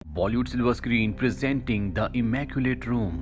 Bollywood silver screen presenting the immaculate room.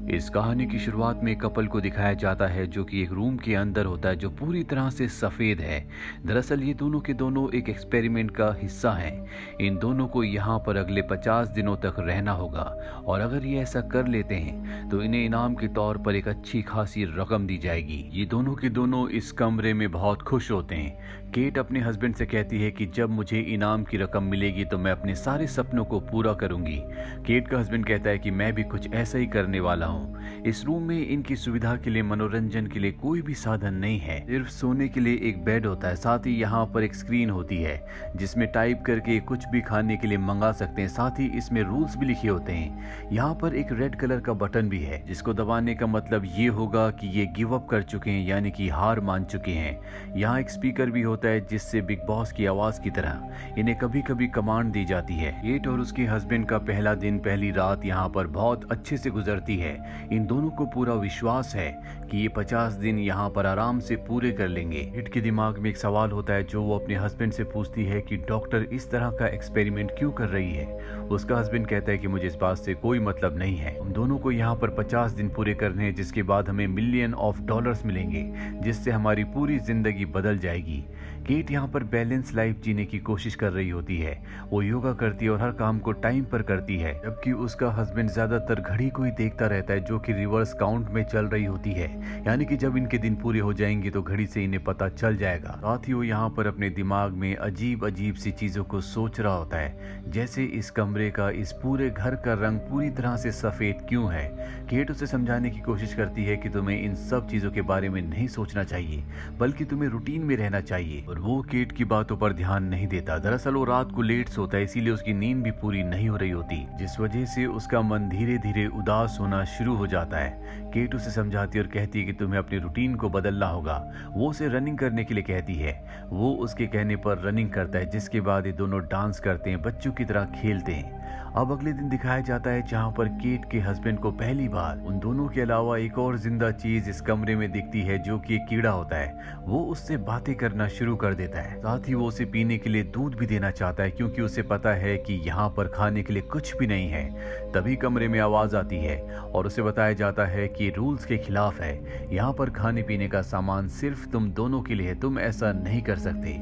इस कहानी की शुरुआत में कपल को दिखाया जाता है जो कि एक रूम के अंदर होता है जो पूरी तरह से सफेद है। दरअसल ये दोनों के दोनों एक एक्सपेरिमेंट का हिस्सा हैं। इन दोनों को यहाँ पर अगले 50 दिनों तक रहना होगा और अगर ये ऐसा कर लेते हैं तो इन्हें इनाम के तौर पर एक अच्छी खासी रकम दी जाएगी। ये दोनों के दोनों इस कमरे में बहुत खुश होते हैं। केट अपने हस्बैंड से कहती है कि जब मुझे इनाम की रकम मिलेगी तो मैं अपने सारे सपनों को पूरा करूंगी। केट का हस्बैंड कहता है कि मैं भी कुछ ऐसा ही करने वाला हूँ। इस रूम में इनकी सुविधा के लिए मनोरंजन के लिए कोई भी साधन नहीं है, सिर्फ सोने के लिए एक बेड होता है। साथ ही यहाँ पर एक स्क्रीन होती है जिसमें टाइप करके कुछ भी खाने के लिए मंगा सकते हैं। साथ ही इसमें रूल्स भी लिखे होते हैं। यहाँ पर एक रेड कलर का बटन भी है जिसको दबाने का मतलब ये होगा कि ये गिव अप कर चुके हैं, यानी कि हार मान चुके हैं। यहाँ एक स्पीकर भी होता है जिससे बिग बॉस की आवाज की तरह इन्हें कभी कभी कमांड दी जाती है। केट और उसके हस्बैंड का पहला दिन पहली रात यहाँ पर बहुत अच्छे से गुजरती है। इन दोनों को पूरा विश्वास है कि ये 50 दिन यहाँ पर आराम से पूरे कर लेंगे। केट के दिमाग में एक सवाल होता है जो वो अपने हस्बैंड से पूछती है कि डॉक्टर इस तरह का एक्सपेरिमेंट क्यों कर रही है। उसका हस्बैंड कहता है कि मुझे इस बात से कोई मतलब नहीं है, हम दोनों को यहाँ पर 50 दिन पूरे करने हैं जिसके बाद हमें $1,000,000 मिलेंगे जिससे हमारी पूरी जिंदगी बदल जाएगी। केट यहाँ पर बैलेंस लाइफ जीने की कोशिश कर रही होती है। वो योगा करती है और हर काम को टाइम पर करती है, जबकि उसका हस्बैंड ज्यादातर घड़ी को ही देखता रहता है जो कि रिवर्स काउंट में चल रही होती है, यानी कि जब इनके दिन पूरे हो जाएंगे तो घड़ी से इन्हें पता चल जाएगा। साथ ही वो यहाँ पर अपने दिमाग में अजीब अजीब सी चीजों को सोच रहा होता है, जैसे इस कमरे का, इस पूरे घर का रंग पूरी तरह से सफेद क्यों है। केट उसे समझाने की कोशिश करती है कि तुम्हें इन सब चीजों के बारे में नहीं सोचना चाहिए बल्कि तुम्हें रूटीन में रहना चाहिए, और वो केट की बातों पर ध्यान नहीं देता। दरअसल वो रात को लेट सोता है, इसीलिए उसकी नींद भी पूरी नहीं हो रही होती, जिस वजह से उसका मन धीरे धीरे उदास होना शुरू हो जाता है। केट उसे समझाती और कहती है कि तुम्हें अपने रूटीन को बदलना होगा। वो उसे रनिंग करने के लिए कहती है। वो उसके कहने पर रनिंग करता है, जिसके बाद ये दोनों डांस करते हैं, बच्चों की तरह खेलते हैं। अब अगले दिन दिखाया जाता है जहां पर केट के हस्बैंड को पहली बार उन दोनों के अलावा एक और जिंदा चीज इस कमरे में दिखती है जो कि एक कीड़ा होता है। वो उससे बातें करना शुरू कर देता है। साथ ही वो उसे पीने के लिए दूध भी देना चाहता है क्योंकि उसे पता है कि यहाँ पर खाने के लिए कुछ भी नहीं है। तभी कमरे में आवाज आती है और उसे बताया जाता है कि रूल्स के खिलाफ है, यहाँ पर खाने पीने का सामान सिर्फ तुम दोनों के लिए है, तुम ऐसा नहीं कर सकते।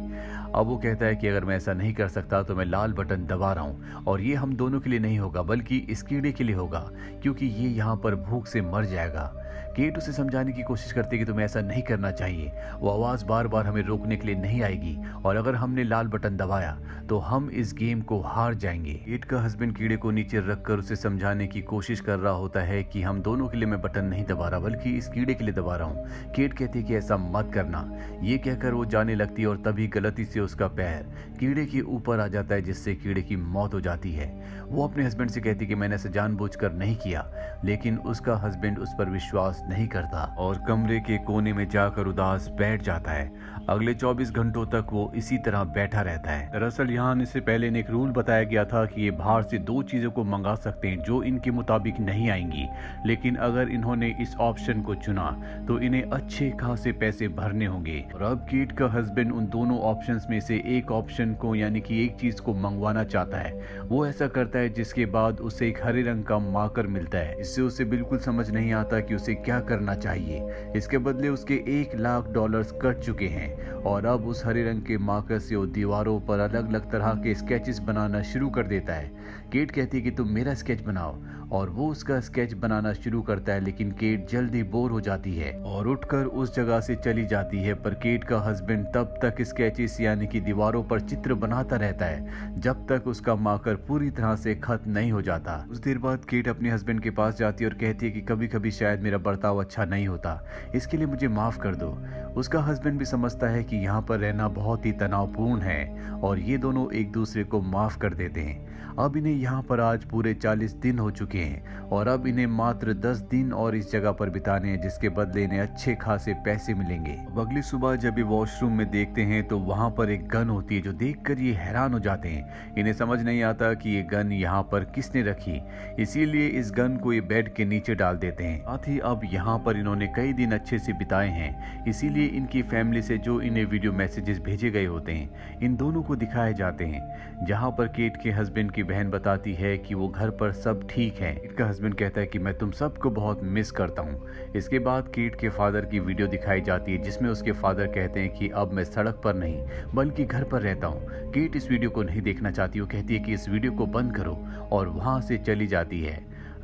अब वो कहता है कि अगर मैं ऐसा नहीं कर सकता तो मैं लाल बटन दबा रहा हूँ और ये हम दोनों के लिए नहीं होगा बल्कि इस कीड़े के लिए होगा क्योंकि ये यहाँ पर भूख से मर जाएगा। केट उसे समझाने की कोशिश करती है कि तुम्हें ऐसा नहीं करना चाहिए, वो आवाज बार बार हमें रोकने के लिए नहीं आएगी और अगर हमने लाल बटन दबाया तो हम इस गेम को हार जाएंगे। केट का हस्बैंड कीड़े को नीचे रखकर उसे समझाने की कोशिश कर रहा होता है कि हम दोनों के लिए मैं बटन नहीं दबा रहा बल्कि इस कीड़े के लिए दबा रहा हूँ। केट कहती है कि ऐसा मत करना। ये कहकर वो जाने लगती है और तभी गलती से उसका पैर कीड़े के ऊपर आ जाता है जिससे कीड़े की मौत हो जाती है। वो अपने हस्बैंड से कहती है कि मैंने ऐसा जानबूझकर नहीं किया, लेकिन उसका हस्बैंड उस पर विश्वास नहीं करता और कमरे के कोने में जाकर उदास बैठ जाता है। अगले 24 घंटों तक वो इसी तरह बैठा रहता है। दरअसल यहाँ आने से पहले इन्हें एक रूल बताया गया था कि ये बाहर से 2 चीजों को मंगा सकते हैं जो इनके मुताबिक नहीं आएंगी, लेकिन अगर इन्होंने इस ऑप्शन को चुना तो इन्हें अच्छे खासे पैसे भरने होंगे। और अब केट का हस्बैंड उन दोनों ऑप्शंस में से एक ऑप्शन को, यानी कि एक चीज को मंगवाना चाहता है। वो ऐसा करता है जिसके बाद उसे एक हरे रंग का मार्कर मिलता है। इससे उसे बिल्कुल समझ नहीं आता कि उसे क्या करना चाहिए। इसके बदले उसके $1,00,000 कट चुके हैं और अब उस हरे रंग के मार्कर से वो दीवारों पर अलग अलग तरह के स्केचेस बनाना शुरू कर देता है। केट कहती है कि तुम मेरा स्केच बनाओ और वो उसका स्केच बनाना शुरू करता है, लेकिन केट जल्दी बोर हो जाती है और उठकर उस जगह से चली जाती है। पर केट का हस्बैंड तब तक स्केचेस यानी कि दीवारों पर चित्र बनाता रहता है जब तक उसका मार्कर पूरी तरह से खत्म नहीं हो जाता। कुछ देर बाद केट अपने हस्बैंड के पास जाती है और कहती है कि कभी कभी शायद मेरा बर्ताव अच्छा नहीं होता, इसके लिए मुझे माफ कर दो। उसका हस्बैंड भी समझता है कि यहाँ पर रहना बहुत ही तनावपूर्ण है और ये दोनों एक दूसरे को माफ कर देते हैं। अब इन्हें यहाँ पर आज पूरे 40 दिन हो चुके हैं और अब इन्हें मात्र 10 दिन और इस जगह पर बिताने हैं, जिसके बदले इन्हें अच्छे खासे पैसे मिलेंगे। अब अगली सुबह जब ये वॉशरूम में देखते हैं तो वहाँ पर एक गन होती है जो देखकर ये हैरान हो जाते हैं। इन्हें समझ नहीं आता कि ये गन यहाँ पर किसने रखी, इसीलिए इस गन को ये बेड के नीचे डाल देते हैं। साथ ही अब यहाँ पर इन्होंने कई दिन अच्छे से बिताए हैं, इसीलिए इनकी फैमिली से जो इन्हें वीडियो मैसेजेस भेजे गए होते हैं इन दोनों को दिखाए जाते हैं, जहाँ पर केट के हस्बैंड की बहन बता बताती है कि वो घर पर सब ठीक है। केट का हस्बैंड कहता है कि मैं तुम सबको बहुत मिस करता हूँ। इसके बाद केट के फादर की वीडियो दिखाई जाती है जिसमें उसके फादर कहते हैं कि अब मैं सड़क पर नहीं बल्कि घर पर रहता हूँ। केट इस वीडियो को नहीं देखना चाहती। वो कहती है कि इस वीडियो को बंद करो और वहाँ से चली जाती है।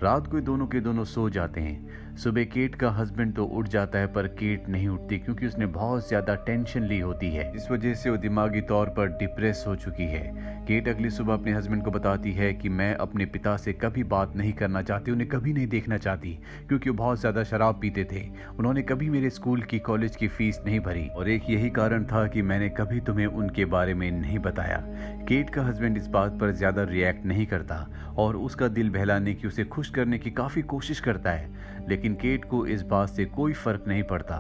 रात को दोनों के दोनों सो जाते हैं। सुबह केट का हस्बैंड तो उठ जाता है पर केट नहीं उठती क्योंकि उसने बहुत ज्यादा टेंशन ली होती है। इस वजह से वो दिमागी तौर पर डिप्रेस हो चुकी है। केट अगली सुबह अपने हस्बैंड को बताती है कि मैं अपने पिता से कभी बात नहीं करना चाहती, उन्हें कभी नहीं देखना चाहती क्योंकि वो बहुत ज्यादा शराब पीते थे। उन्होंने कभी मेरे स्कूल की कॉलेज की फीस नहीं भरी और एक यही कारण था कि मैंने कभी तुम्हें उनके बारे में नहीं बताया। केट का हस्बैंड इस बात पर ज्यादा रिएक्ट नहीं करता और उसका दिल बहलाने की, उसे खुश करने की काफी कोशिश करता है, लेकिन केट को इस बात से कोई फर्क नहीं पड़ता।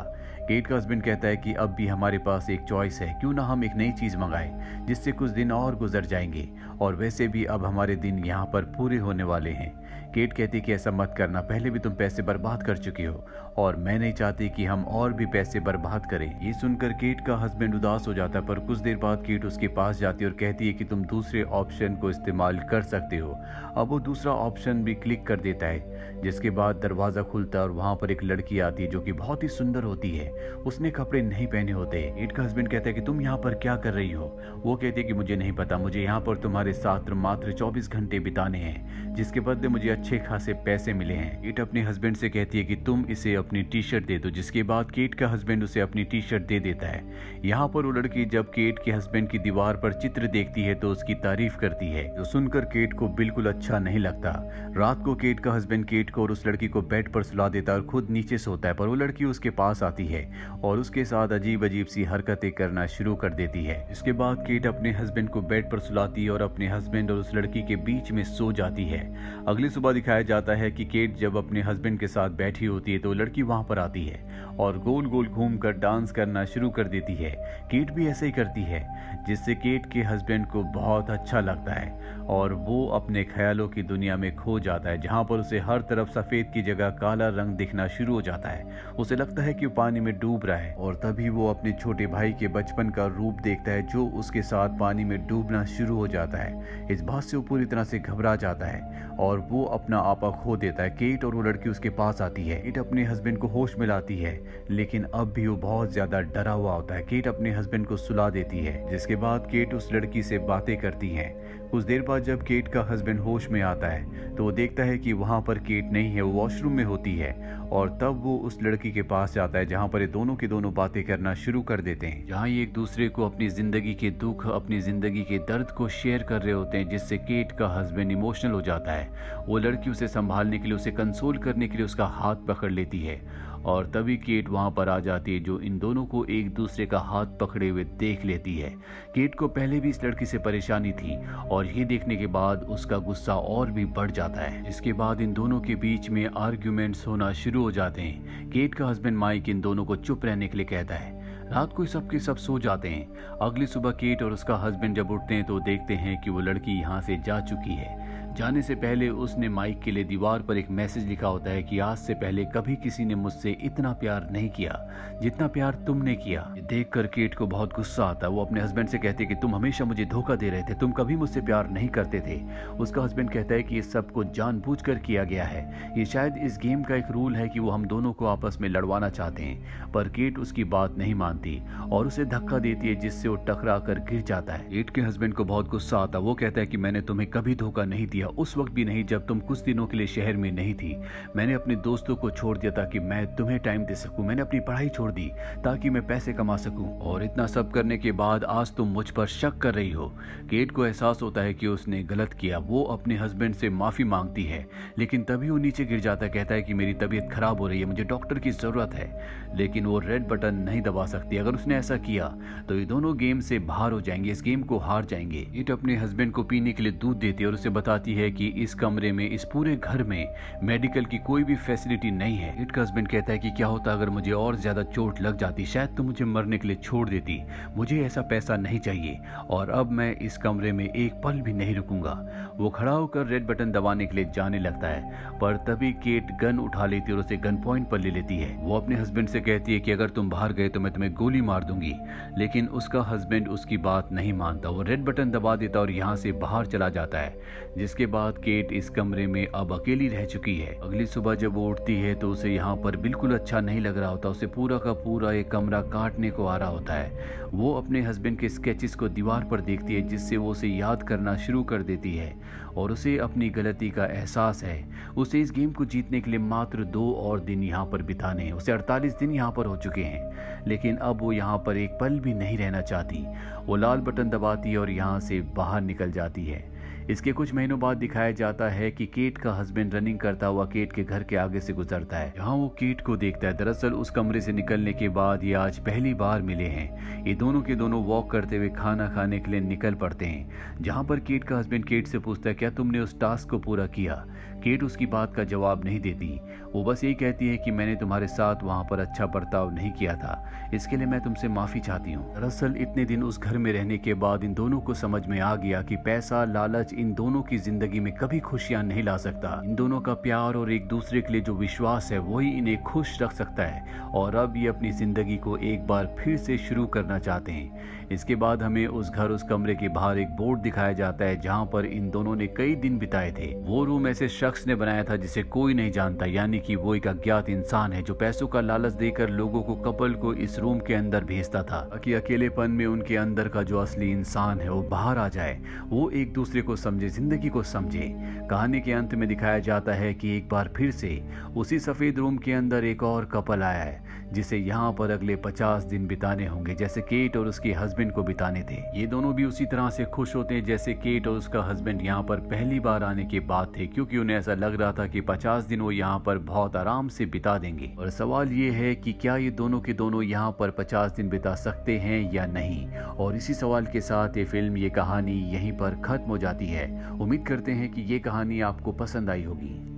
केट का हस्बैंड कहता है कि अब भी हमारे पास एक चॉइस है, क्यों ना हम एक नई चीज मंगाएं जिससे कुछ दिन और गुजर जाएंगे, और वैसे भी अब हमारे दिन यहाँ पर पूरे होने वाले हैं। केट कहती कि ऐसा मत करना, पहले भी तुम पैसे बर्बाद कर चुके हो और मैं नहीं चाहती कि हम और भी पैसे बर्बाद करें। ये सुनकर केट का हस्बैंड उदास हो जाता है पर कुछ देर बाद केट उसके पास जाती है और कहती है कि तुम दूसरे ऑप्शन को इस्तेमाल कर सकते हो। अब वो दूसरा ऑप्शन भी क्लिक कर देता है, जिसके बाद दरवाजा खुलता है और वहां पर एक लड़की आती है जो कि बहुत ही सुंदर होती है। उसने कपड़े नहीं पहने होते। केट का हस्बैंड कहता है कि तुम यहाँ पर क्या कर रही हो। वो कहती है कि मुझे नहीं पता, मुझे यहाँ पर तुम्हारे साथ मात्र 24 घंटे बिताने हैं जिसके बदले मुझे अच्छे खासे पैसे मिले हैं। केट अपने हस्बैंड से कहती है कि तुम इसे अपनी टी शर्ट दे दो, जिसके बाद केट का हस्बैंड उसे अपनी टी शर्ट दे देता है। यहाँ पर वो लड़की जब केट के हस्बैंड की दीवार पर चित्र देखती है तो उसकी तारीफ करती है, जो सुनकर केट को बिल्कुल अच्छा नहीं लगता। रात को केट का हस्बैंड केट को और उस लड़की को बेड पर सुला देता है और खुद नीचे सोता है, पर वो लड़की उसके पास आती है और उसके साथ अजीब अजीब सी हरकतें करना शुरू कर देती है। इसके बाद केट अपने हस्बैंड को बेड पर सुलाती है और अपने हस्बैंड और उस लड़की के बीच में सो जाती है। अगली सुबह दिखाया जाता है कि केट जब अपने हस्बैंड के साथ बैठी होती है तो लड़की वहां पर आती है और गोल गोल घूमकर डांस करना शुरू कर देती है। केट भी ऐसे ही करती है, जिससे केट के हस्बैंड को बहुत अच्छा लगता है और वो अपने ख्यालों की दुनिया में खो जाता है, जहां पर उसे हर तरफ सफेद की जगह काला रंग दिखना शुरू हो जाता है। उसे लगता है कि वो पानी में डूब रहा है और तभी वो अपने छोटे भाई के बचपन का रूप देखता है जो उसके साथ पानी में डूबना शुरू हो जाता है। इस बात से वो पूरी तरह से घबरा जाता है और वो अपना आपा खो देता है। केट और वो लड़की उसके पास आती है। केट अपने हस्बैंड को होश में लाती है, लेकिन अब भी वो बहुत ज्यादा डरा हुआ होता है। केट अपने हस्बैंड को सुला देती है, जिसके बाद केट उस लड़की से बातें करती है। कुछ देर बाद जब केट का हस्बैंड होश में आता है तो वो देखता है कि वहां पर केट नहीं है, वो वॉशरूम में होती है और तब वो उस लड़की के पास जाता है जहां पर ये दोनों की दोनों बातें करना शुरू कर देते हैं, जहां ये एक दूसरे को अपनी जिंदगी के दुख, अपनी जिंदगी के दर्द को शेयर कर रहे होते हैं, जिससे केट का हस्बैंड इमोशनल हो जाता है। वो लड़की उसे संभालने के लिए, उसे कंसोल करने के लिए उसका हाथ पकड़ लेती है और तभी केट वहां पर आ जाती है, जो इन दोनों को एक दूसरे का हाथ पकड़े हुए देख लेती है। केट को पहले भी इस लड़की से परेशानी थी और ये देखने के बाद उसका गुस्सा और भी बढ़ जाता है। इसके बाद इन दोनों के बीच में आर्ग्यूमेंट्स होना शुरू हो जाते हैं। केट का हस्बैंड माइक इन दोनों को चुप रहने के लिए कहता है। रात को सब के सब सो जाते हैं। अगली सुबह केट और उसका हस्बैंड जब उठते हैं तो देखते हैं कि वो लड़की यहाँ से जा चुकी है। जाने से पहले उसने माइक के लिए दीवार पर एक मैसेज लिखा होता है कि आज से पहले कभी किसी ने मुझसे इतना प्यार नहीं किया जितना प्यार तुमने किया। ये देखकर केट को बहुत गुस्सा आता है। वो अपने हस्बैंड से कहती है कि तुम हमेशा मुझे धोखा दे रहे थे, तुम कभी मुझसे प्यार नहीं करते थे। उसका हस्बैंड कहता है कि ये सब कुछ जानबूझकर किया गया है, ये शायद इस गेम का एक रूल है कि वो हम दोनों को आपस में लड़वाना चाहते हैं। पर केट उसकी बात नहीं मानती और उसे धक्का देती है, जिससे वो टकरा कर गिर जाता है। केट के हस्बैंड को बहुत गुस्सा आता है। वो कहता है कि मैंने तुम्हें कभी धोखा नहीं दिया, उस वक्त भी नहीं जब तुम कुछ दिनों के लिए शहर में नहीं थी। मैंने अपने दोस्तों को छोड़ दिया ताकि मैं तुम्हें टाइम दे सकूं, मैंने अपनी पढ़ाई छोड़ दी ताकि मैं पैसे कमा सकूं, और इतना सब करने के बाद आज तुम मुझ पर शक कर रही हो। केट को एहसास होता है कि उसने गलत किया। वो अपने हस्बैंड से माफी मांगती है, लेकिन तभी वो नीचे गिर जाता है। कहता है कि मेरी तबीयत खराब हो रही है, मुझे डॉक्टर की जरूरत है, लेकिन वो रेड बटन नहीं दबा सकती। अगर उसने ऐसा किया तो ये दोनों गेम से बाहर हो जाएंगे, इस गेम को हार जाएंगे। केट अपने हस्बैंड को पीने के लिए दूध देती है और उसे बताती है कि इस कमरे में, इस पूरे घर में मेडिकल की कोई भी फैसिलिटी नहीं है। केट का हस्बैंड कहता है कि क्या होता अगर मुझे और ज्यादा चोट लग जाती, शायद तो मुझे मरने के लिए छोड़ देती। मुझे ऐसा पैसा नहीं चाहिए और अब मैं इस कमरे में एक पल भी नहीं रुकूंगा। वो खड़ा होकर रेड बटन दबाने के लिए जाने लगता है, पर तभी केट गन उठा लेती है और उसे गन पॉइंट पर ले लेती है। वो अपने हस्बैंड से कहती है कि अगर तुम बाहर गए तो मैं तुम्हें गोली मार दूंगी, लेकिन उसका हस्बैंड उसकी बात नहीं मानता। वो रेड बटन दबा देता और यहाँ से बाहर चला जाता है, जिसके इसके बाद केट इस कमरे में अब अकेली रह चुकी है। अगली सुबह जब वो उठती है तो उसे यहाँ पर बिल्कुल अच्छा नहीं लग रहा होता। उसे पूरा का पूरा एक कमरा काटने को आ रहा होता है। वो अपने हस्बैंड के स्केचेस को दीवार पर देखती है, जिससे वो उसे याद करना शुरू कर देती है और उसे अपनी गलती का एहसास है। उसे इस गेम को जीतने के लिए मात्र 2 और दिन यहाँ पर बिताने हैं। उसे 48 दिन यहाँ पर हो चुके हैं, लेकिन अब वो यहाँ पर एक पल भी नहीं रहना चाहती। वो लाल बटन दबाती है और यहाँ से बाहर निकल जाती है। इसके कुछ महीनों बाद दिखाया जाता है कि केट का हस्बैंड रनिंग करता हुआ केट के घर के आगे से गुजरता है। यहाँ वो केट को देखता है। दरअसल उस कमरे से निकलने के बाद ये आज पहली बार मिले हैं। ये दोनों के दोनों वॉक करते हुए खाना खाने के लिए निकल पड़ते हैं, जहाँ पर केट का हस्बैंड केट से पूछता है, क्या तुमने उस टास्क को पूरा किया? केट उसकी बात का जवाब नहीं देती। वो बस यही कहती है कि मैंने तुम्हारे साथ वहाँ पर अच्छा बर्ताव नहीं किया था, इसके लिए मैं तुमसे माफ़ी चाहती हूँ। दरअसल इतने दिन उस घर में रहने के बाद इन दोनों को समझ में आ गया कि पैसा, लालच इन दोनों की जिंदगी में कभी खुशियां नहीं ला सकता। इन दोनों का प्यार और एक दूसरे के लिए जो विश्वास है वही इन्हें खुश रख सकता है, और अब ये अपनी जिंदगी को एक बार फिर से शुरू करना चाहते हैं। इसके बाद हमें उस कमरे के बाहर एक बोर्ड दिखाया जाता है, जहाँ पर इन दोनों ने कई दिन बिताए थे। वो रूम ऐसे शख्स ने बनाया था जिसे कोई नहीं जानता, यानी कि वो एक अज्ञात इंसान है जो पैसों का लालच देकर लोगों को, कपल को इस रूम के अंदर भेजता था, ताकि अकेलेपन में उनके अंदर का जो असली इंसान है वो बाहर आ जाए, वो एक दूसरे को समझे, जिंदगी को समझे। कहानी के अंत में दिखाया जाता है कि एक बार फिर से उसी सफेद रूम के अंदर एक और कपल आया है, जिसे यहाँ पर अगले 50 दिन बिताने होंगे, जैसे केट और उसके हस्बैंड को बिताने थे। ये दोनों भी उसी तरह से खुश होते हैं जैसे केट और उसका हस्बैंड यहाँ पर पहली बार आने के बाद थे, क्योंकि उन्हें ऐसा लग रहा था कि 50 दिन वो यहाँ पर बहुत आराम से बिता देंगे। और सवाल ये है कि क्या ये दोनों के दोनों यहाँ पर 50 दिन बिता सकते हैं या नहीं। और इसी सवाल के साथ ये फिल्म, ये कहानी यहीं पर खत्म हो जाती है। उम्मीद करते हैं कि ये कहानी आपको पसंद आई होगी।